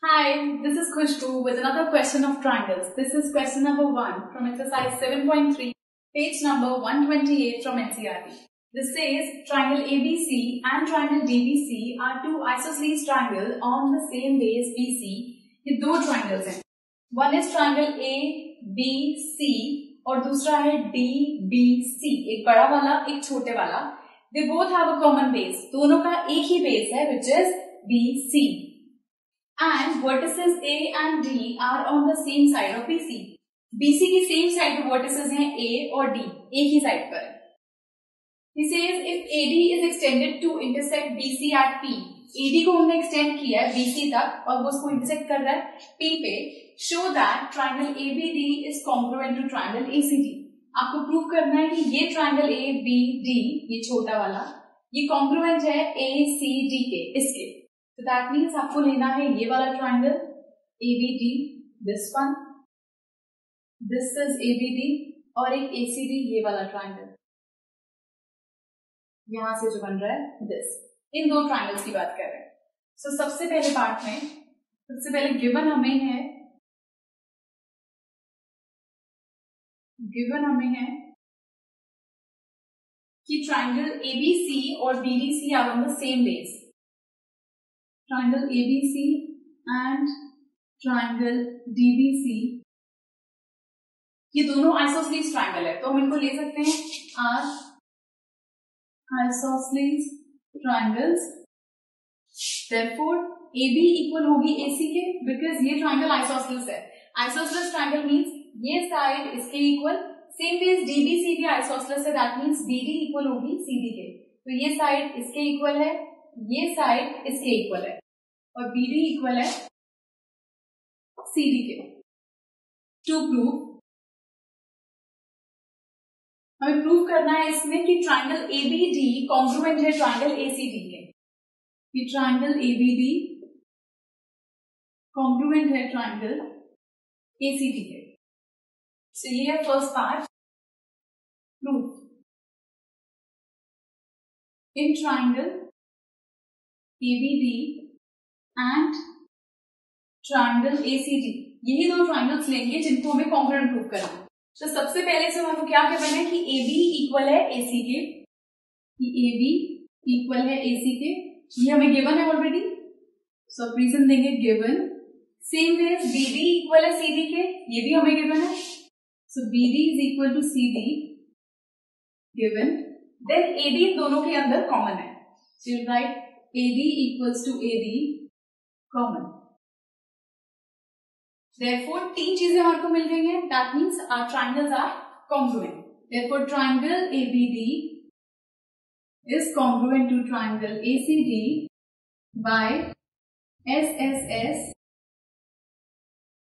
Hi, this is Khushbu with another question of triangles. This is question number 1 from exercise 7.3, page number 128 from NCERT. This says triangle ABC and triangle DBC are two isosceles triangles on the same base BC. ये दो triangles हैं. One is triangle ABC और दूसरा है DBC. एक बड़ा वाला, एक छोटे वाला. They both have a common base. दोनों का एक ही base है, which is BC. And vertices A and D are on the same side of BC. BC की same side पे vertices हैं A और D, एक ही side पर. He says if AD is extended to intersect BC at P, AD को हमने extend किया है BC तक और वो उसको intersect कर रहा है P पे. Show that triangle ABD is congruent to triangle ACD. आपको प्रूव करना है कि ये triangle ABD, ये छोटा वाला, ये congruent है ACD के, इसके. So that means आपको लेना है ये वाला triangle ABD, this one, this is ABD और एक ACD ये वाला triangle. यहां से जो बन रहा है this. इन दो triangles की बात कर रहे हैं. So सबसे पहले पार्ट में सबसे पहले गिवन हमें है कि triangle ABC और DDC are on the same base. Triangle ABC and triangle DBC ये दोनों isosceles triangle है, तो हम इनको ले सकते हैं as isosceles triangles. Therefore AB equal होगी AC के, because ये triangle isosceles है. Isosceles triangle means ये साइड इसके इक्वल, सेम वेज DBC भी isosceles है, that means BD इक्वल होगी CD के. तो ये साइड इसके इक्वल है, ये साइड इसके इक्वल है और BD इक्वल है CD के. टू प्रूव हमें प्रूव करना है इसमें कि ट्राइंगल ABD कॉन्ग्रुएंट है ट्राइंगल ACD के. कि ट्राइंगल ABD कॉन्ग्रुएंट है ट्राइंगल ACD के. सो ये है first part. Proof in triangle ABD and triangle ACD, यही दो ट्राइंगल्स लेंगे जिनको हमें कॉन्ग्रुएंट प्रूव करना है. तो सबसे पहले से हमको क्या कहना है कि AB इक्वल है AC के, कि AB इक्वल है AC के. ये हमें गिवन है ऑलरेडी, सो रीजन देंगे given. Same way BD equal है CD के, ये भी हमें गिवन है, so BD is equal to CD given. Then AD इन दोनों के अंदर कॉमन है, so you write AD equals to AD common. Therefore तीन चीजें हमारे को मिल गई हैं. That means our triangles are congruent. Therefore triangle ABD is congruent to triangle ACD by SSS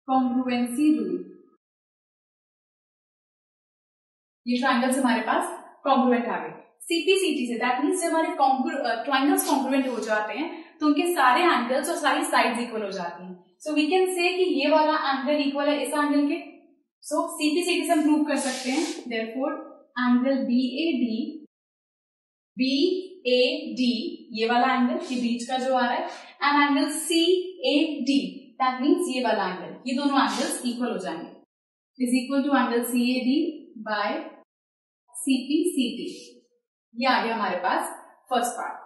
congruency rule. ये triangles हमारे पास congruent आ गए. CPCT से that means जब हमारे triangles congruent हो जाते हैं तो उनके सारे angles और सारी sides equal हो जाती हैं. So we can say कि ये वाला एंगल इक्वल है इस एंगल के. So CPCT से हम प्रूव कर सकते हैं. Therefore एंगल BAD ये वाला एंगल, ये बीच का जो आ रहा है, and angle CAD that means ये वाला एंगल, ये दोनों एंगल्स इक्वल हो जाएंगे. Is equal to angle CAD by CPCT. ये आ गया हमारे पास first part.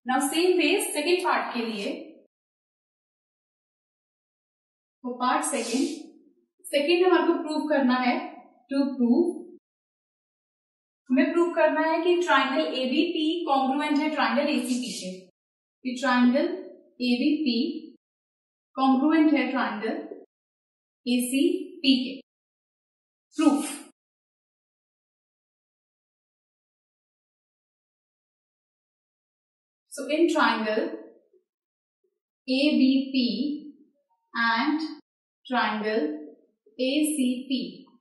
Now same way second part के लिए, तो पार्ट सेकेंड हमारे को प्रूव करना है. टू प्रूव हमें प्रूव करना है कि ट्राइंगल ABP कॉन्ग्रुएंट है ट्राइंगल ACP के. कि ट्राइंगल ABP कॉन्ग्रुएंट है ट्राइंगल ACP के. Proof so in triangle ABP and triangle ACP,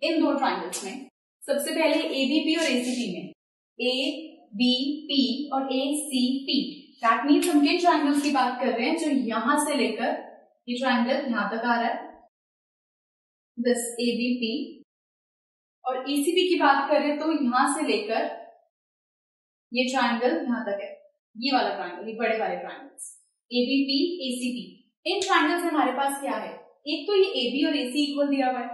इन दो ट्राइंगल्स में सबसे पहले ABP और ACP में ABP और ACP, दैट मीन्स हम किन ट्राइंगल्स की बात कर रहे हैं जो यहां से लेकर ये ट्राइंगल यहां तक आ रहा है, दिस ABP, और ACP की बात करें तो यहां से लेकर ये ट्राइंगल यहां तक है, ये वाला ट्राइंगल, ये बड़े वाले ट्राइंगल्स ABP ACP. इन ट्राइंगल्स में हमारे पास क्या है, एक तो ये AB और AC इक्वल दिया हुआ है,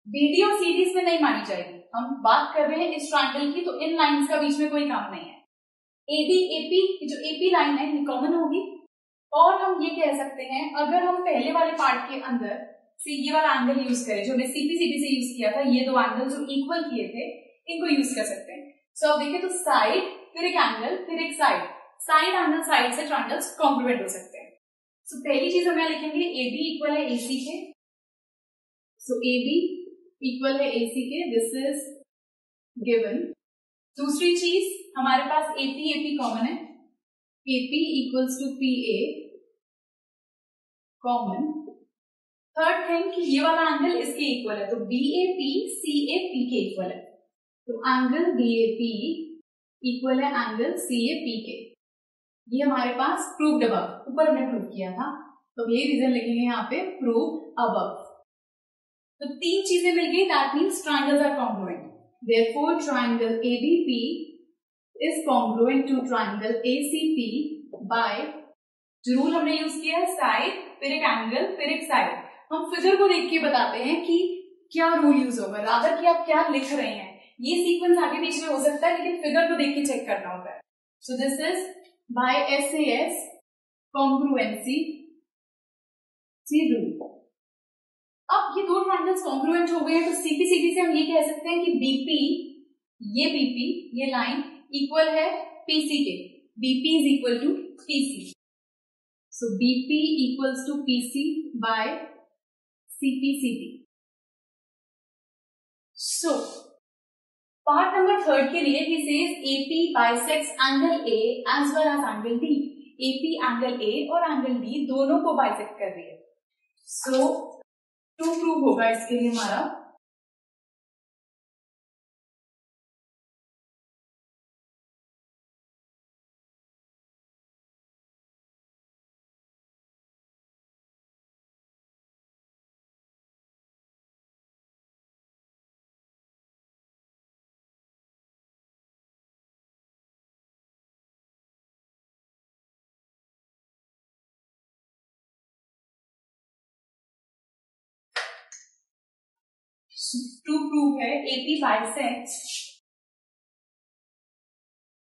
BD और CD इसमें नहीं मानी जाएगी। हम बात कर रहे हैं इस ट्राइंगल की, तो इन लाइंस का बीच में कोई काम नहीं है। AD AP, जो AP लाइन है ये कॉमन होगी। और हम ये कह सकते हैं, अगर हम पहले वाले पार्ट के अंदर से ये वाला एंगल यूज करें जो हमने CPCD से यूज किया था, ये दो एंगल जो इक्वल किए थे इनको यूज कर सकते हैं। सो अब देखिए, तो साइड फिर एक एंगल फिर एक साइड, साइड एंगल साइड से ट्राइंगल्स कॉन्ग्रुएंट हो सकते हैं। सो पहली चीज हम यहाँ लिखेंगे AB इक्वल है AC के, सो AB इक्वल है AC के, दिस इज गिवन। दूसरी चीज हमारे पास AP कॉमन है, AP equals to PA common. Third thing कि ये वाला एंगल इसके इक्वल है, तो BAP CAP के इक्वल है, तो एंगल BAP इक्वल है एंगल CAP के। ये हमारे पास प्रूव्ड अबव, ऊपर हमने प्रूव किया था, तो ये रीजन लिखेंगे यहाँ पे प्रूव्ड अबव। तो तीन चीजें मिल गई, that means triangles are congruent. Therefore triangle ABP is congruent to triangle ACP by, जो रूल हमने यूज किया है, साइड फिर एक एंगल फिर एक साइड। हम फिगर को देख के बताते हैं कि क्या रूल यूज होगा, रादर कि आप क्या लिख रहे हैं। ये सीक्वेंस आगे पीछे में हो सकता है, लेकिन फिगर को देख के चेक करना होता है। So this is by SAS congruency rule. अब ये दो ट्रायंगल्स कॉन्ग्रुएंट हो गए हैं, तो CPCD से हम ये कह सकते हैं कि BP ये लाइन इक्वल है PC के, BP is equal to PC। So BP equals to PC by CPCD। सो पार्ट नंबर 3 के लिए he says AP bisects angle A as well as angle D। AP angle A और angle D दोनों को bisect कर रही है। सो to prove होगा इसके लिए हमारा, टू प्रूव है AP bisects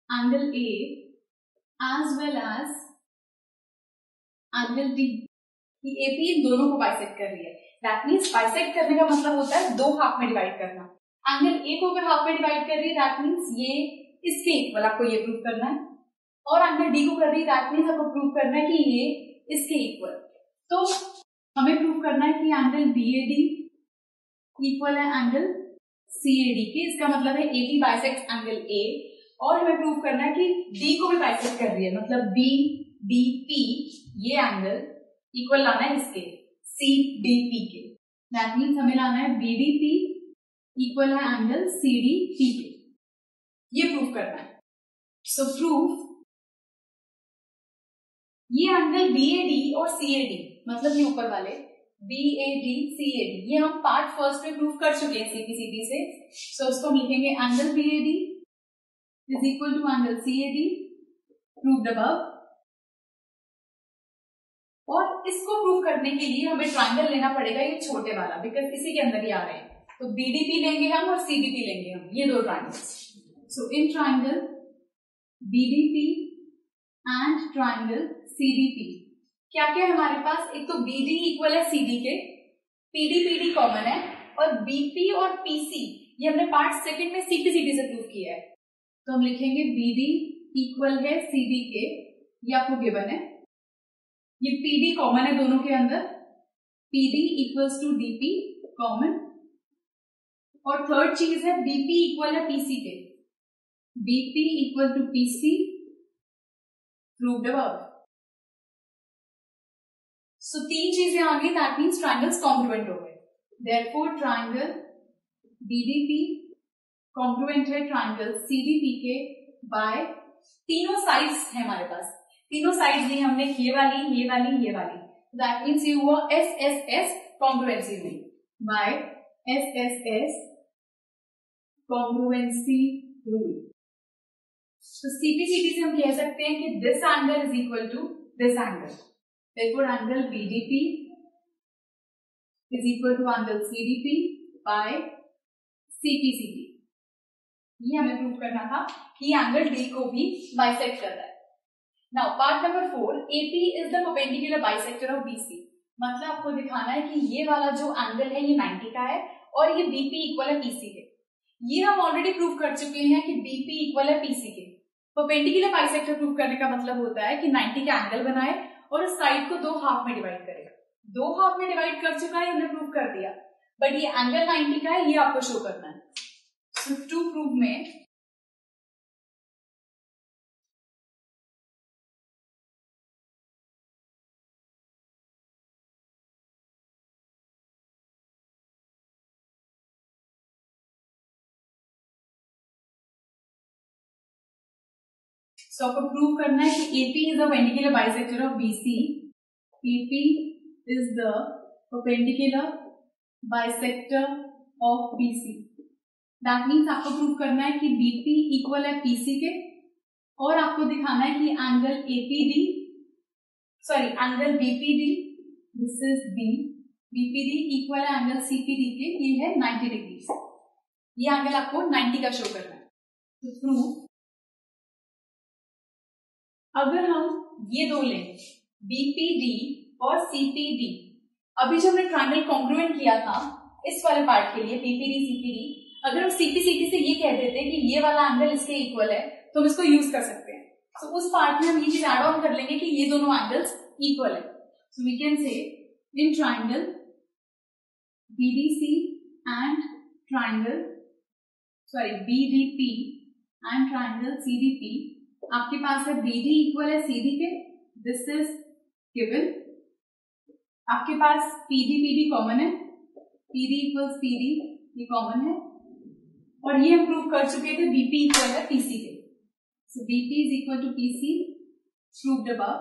angle A as well as angle D, कि AP इन दोनों को बाइसेक्ट कर रही है। दैट मीन्स बाइसेक्ट करने का मतलब होता है दो हाफ में डिवाइड करना। एंगल A को अगर हाफ में डिवाइड कर रही है, दैट मीन्स ये इसके इक्वल, आपको ये प्रूव करना है। और एंगल D को कर रही है, दैट मीन्स आपको प्रूव करना है कि ये इसके इक्वल। तो हमें प्रूव करना है कि एंगल BAD इक्वल है एंगल CAD के। इसका मतलब है AP बाइसेक्ट एंगल A, और हमें प्रूव करना है कि D को भी बाइसेक्ट कर रही है, मतलब BDP ये एंगल इक्वल लाना है इसके CDP के। दैट मीन्स हमें लाना है BDP इक्वल है एंगल CDP के, ये प्रूव करना है। सो प्रूफ ये एंगल BAD और CAD, मतलब ये ऊपर वाले BAD CAD, ये हम पार्ट फर्स्ट में प्रूव कर चुके हैं CPCD से। सो उसको हम लिखेंगे angle BAD is equal to angle CAD proved above. और इसको प्रूव करने के लिए हमें ट्रायंगल लेना पड़ेगा ये छोटे वाला, बिकॉज इसी के अंदर ही आ रहे हैं। तो BDP लेंगे हम और CDP लेंगे हम, ये दो triangles. So in triangle BDP and triangle CDP क्या क्या है हमारे पास, एक तो BD इक्वल है CD के, PD कॉमन है, और BP और PC ये हमने पार्ट सेकंड में CPCD से प्रूव किया है। तो हम लिखेंगे BD इक्वल है CD के, ये आपको गिवन है। ये PD कॉमन है दोनों के अंदर, PD equals to DP common. और थर्ड चीज है BP इक्वल है PC के, BP equal to PC proved above. So तीन चीजें आ गई, दैट मीन्स ट्रायंगल्स कॉन्ग्रुएंट हो गए। देयरफॉर ट्रायंगल BDP कॉन्ग्रुएंट है ट्रायंगल CDP के बाय, तीनों साइड्स है हमारे पास, तीनों साइड्स ली हमने, ये वाली ये वाली ये वाली, दैट मीन्स ये हुआ SSS कॉन्ग्रुएंसी हुई बाय SSS कॉन्ग्रुएंसी रूल। तो CPCD से हम कह सकते हैं कि this angle is equal to this angle, Therefore, angle BDP is equal to angle CDP by CPCD. ये हमें प्रूव करना था कि एंगल D को भी बाइसेक्ट कर रहा है. Now part number 4, AP is the perpendicular bisector of BC. मतलब आपको दिखाना है कि ये वाला जो एंगल है ये 90 का है और ये BP इक्वल है PC के. ये हम ऑलरेडी प्रूव कर चुके हैं कि BP इक्वल है PC के. परपेंडिकुलर बाइसेक्टर प्रूव करने का मतलब होता है कि 90 का एंगल बनाए और उस साइड को 2 हाफ में डिवाइड करेगा. 2 हाफ में डिवाइड कर चुका है, हमने प्रूव कर दिया, बट ये एंगल 90 का है, ये आपको शो करना है. सो टू प्रूव में आपको प्रूव करना है कि AP is the perpendicular bisector of BC. AP is the perpendicular bisector of BC. That means आपको प्रूव करना है कि BP इक्वल है PC के और आपको दिखाना है कि angle APD angle BPD, this is B, BPD equal है एंगल CPD के, ये है 90 डिग्री. ये एंगल आपको 90 का शो करना है. तो प्रूव, अगर हम ये दो लें BPD और CPD, अभी जब हमने ट्रायंगल कॉन्ग्रुएंट किया था इस वाले पार्ट के लिए BPD CPD, अगर हम CPCD से ये कह देते कि ये वाला एंगल इसके इक्वल है तो हम इसको यूज कर सकते हैं. तो उस पार्ट में हम ये चीज एड ऑन कर लेंगे कि ये दोनों एंगल्स इक्वल है. सो we can say in triangle BDC and triangle BDP and triangle CDP, आपके पास है BD इक्वल है CD के, दिस इज गिवन. आपके पास PD कॉमन है, PD इक्वल्स PD, ये कॉमन है, और ये हम प्रूव कर चुके थे BP इक्वल है PC के. So BP is equal to PC, proved above.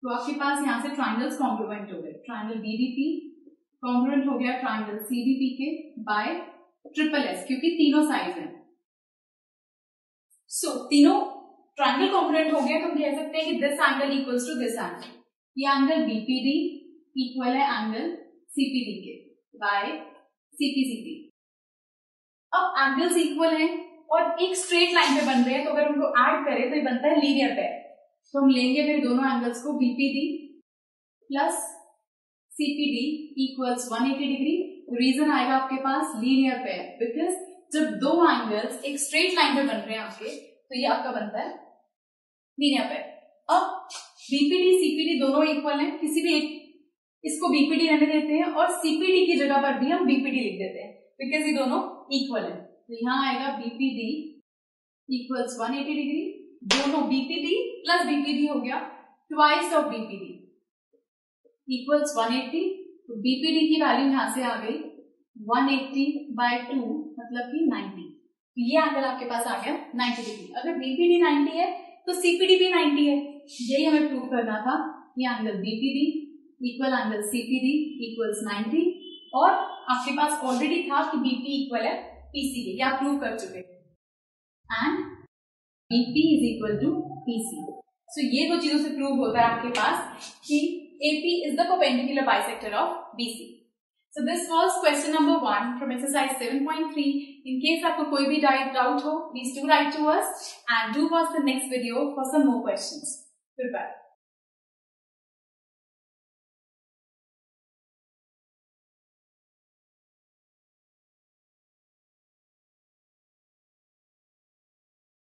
तो आपके पास यहां से ट्रायंगल्स कॉन्ग्रुएंट हो गए. ट्रायंगल BDP कॉन्ग्रुएंट हो गया ट्रायंगल CDP के बाय ट्रिपल S, क्योंकि तीनों साइड हैं. सो तीनों ट्रायंगल कॉन्ग्रुएंट हो गया तो हम कह सकते हैं कि this angle equals to this angle. ये एंगल BPD इक्वल है एंगल CPD के बाय CPCD. अब एंगल्स इक्वल हैं और एक स्ट्रेट लाइन पे बन रहे हैं, तो अगर उनको ऐड करें तो ये बनता है लीनियर पेयर. तो हम लेंगे फिर दोनों एंगल्स को, BPD plus CPD equals 180 degree. Reason आएगा आपके पास लीनियर पेयर, बिकॉज जब दो एंगल्स एक स्ट्रेट लाइन पे बन रहे हैं आपके, तो ये आपका बनता है लीनियर पेयर. अब BPD CPD दोनों इक्वल हैं, किसी भी एक इसको BPD रहने देते हैं और CPD की जगह पर भी हम BPD लिख देते हैं बिकॉज ये दोनों इक्वल है. तो यहाँ आएगा BPD इक्वल्स 180 डिग्री. दोनों BPD प्लस BPD हो गया ट्वाइस ऑफ BPD इक्वल्स 180. तो BPD की वैल्यू यहां से आ गई 180/2 मतलब कि 90. तो ये एंगल आपके पास आ गया 90 डिग्री. अगर BPD 90 है तो CPD भी 90 है. यही हमें प्रूव करना था. ये angle BPD equal angle CPD equals 90, और आपके पास ऑलरेडी था कि BP इक्वल है PC के, ये आप प्रूव कर चुके थे. And BP is equal to PC. So ये दो चीजों से प्रूव होता है आपके पास कि AP is the perpendicular bisector of BC. So this was question number 1 from exercise 7.3. In case आपको कोई भी doubt हो, please do write to us and do watch the next video for some more questions. Goodbye.